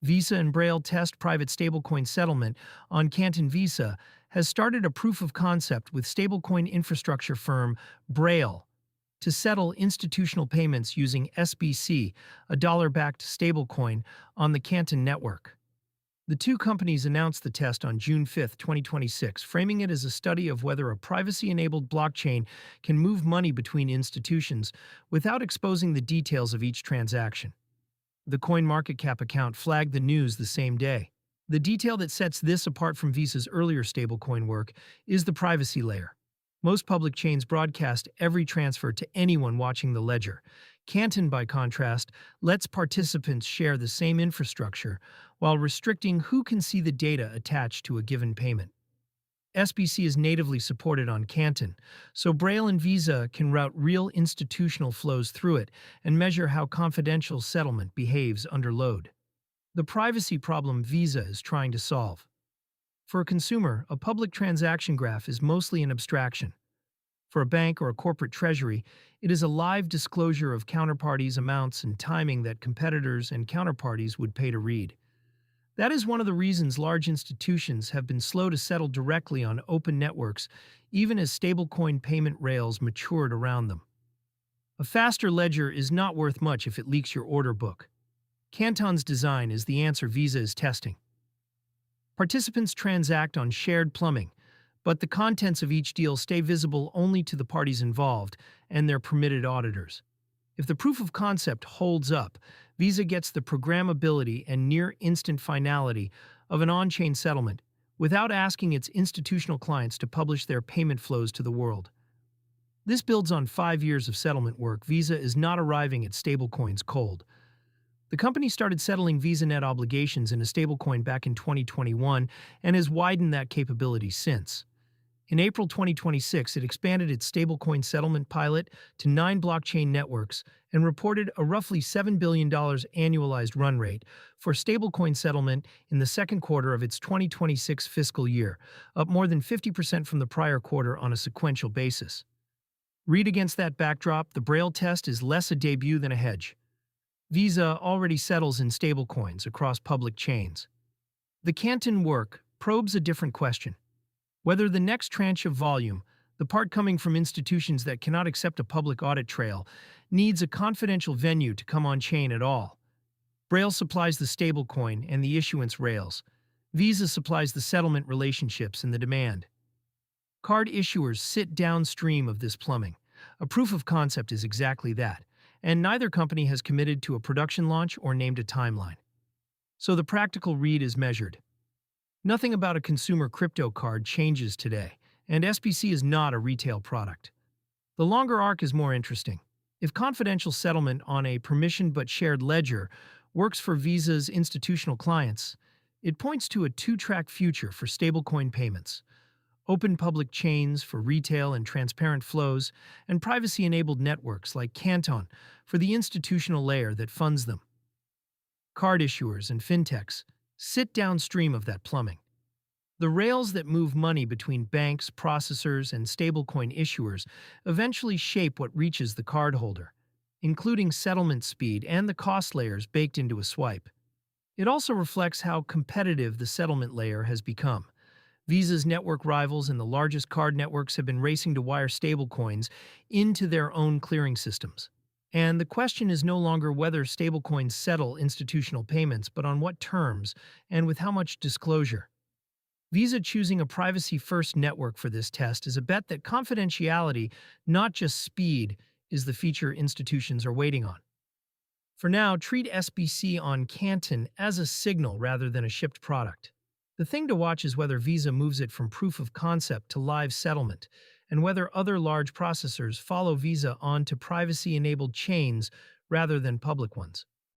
Visa and Brale test private stablecoin settlement on Canton Visa has started a proof of concept with stablecoin infrastructure firm Brale to settle institutional payments using SBC, a dollar-backed stablecoin, on the Canton network. The two companies announced the test on June 5, 2026, framing it as a study of whether a privacy-enabled blockchain can move money between institutions without exposing the details of each transaction. The CoinMarketCap account flagged the news the same day. The detail that sets this apart from Visa's earlier stablecoin work is the privacy layer. Most public chains broadcast every transfer to anyone watching the ledger. Canton, by contrast, lets participants share the same infrastructure while restricting who can see the data attached to a given payment. SBC is natively supported on Canton, so Brale and Visa can route real institutional flows through it and measure how confidential settlement behaves under load. The privacy problem Visa is trying to solve. For a consumer, a public transaction graph is mostly an abstraction. For a bank or a corporate treasury, it is a live disclosure of counterparties' amounts and timing that competitors and counterparties would pay to read. That is one of the reasons large institutions have been slow to settle directly on open networks, even as stablecoin payment rails matured around them. A faster ledger is not worth much if it leaks your order book. Canton's design is the answer Visa is testing. Participants transact on shared plumbing, but the contents of each deal stay visible only to the parties involved and their permitted auditors. If the proof of concept holds up, Visa gets the programmability and near-instant finality of an on-chain settlement without asking its institutional clients to publish their payment flows to the world. This builds on 5 years of settlement work. Visa is not arriving at stablecoins cold. The company started settling VisaNet obligations in a stablecoin back in 2021 and has widened that capability since. In April 2026, it expanded its stablecoin settlement pilot to 9 blockchain networks and reported a roughly $7 billion annualized run rate for stablecoin settlement in the second quarter of its 2026 fiscal year, up more than 50% from the prior quarter on a sequential basis. Read against that backdrop, the Brale test is less a debut than a hedge. Visa already settles in stablecoins across public chains. The Canton work probes a different question. Whether the next tranche of volume, the part coming from institutions that cannot accept a public audit trail, needs a confidential venue to come on-chain at all. Brale supplies the stablecoin and the issuance rails. Visa supplies the settlement relationships and the demand. Card issuers sit downstream of this plumbing. A proof of concept is exactly that, and neither company has committed to a production launch or named a timeline. So the practical read is measured. Nothing about a consumer crypto card changes today, and SBC is not a retail product. The longer arc is more interesting. If confidential settlement on a permissioned but shared ledger works for Visa's institutional clients, it points to a two-track future for stablecoin payments. Open public chains for retail and transparent flows, and privacy-enabled networks like Canton for the institutional layer that funds them. Card issuers and fintechs sit downstream of that plumbing. The rails that move money between banks, processors, and stablecoin issuers eventually shape what reaches the cardholder, including settlement speed and the cost layers baked into a swipe. It also reflects how competitive the settlement layer has become. Visa's network rivals and the largest card networks have been racing to wire stablecoins into their own clearing systems. And the question is no longer whether stablecoins settle institutional payments, but on what terms and with how much disclosure. Visa choosing a privacy-first network for this test is a bet that confidentiality, not just speed, is the feature institutions are waiting on. For now, treat SBC on Canton as a signal rather than a shipped product. The thing to watch is whether Visa moves it from proof of concept to live settlement, and whether other large processors follow Visa onto privacy-enabled chains rather than public ones.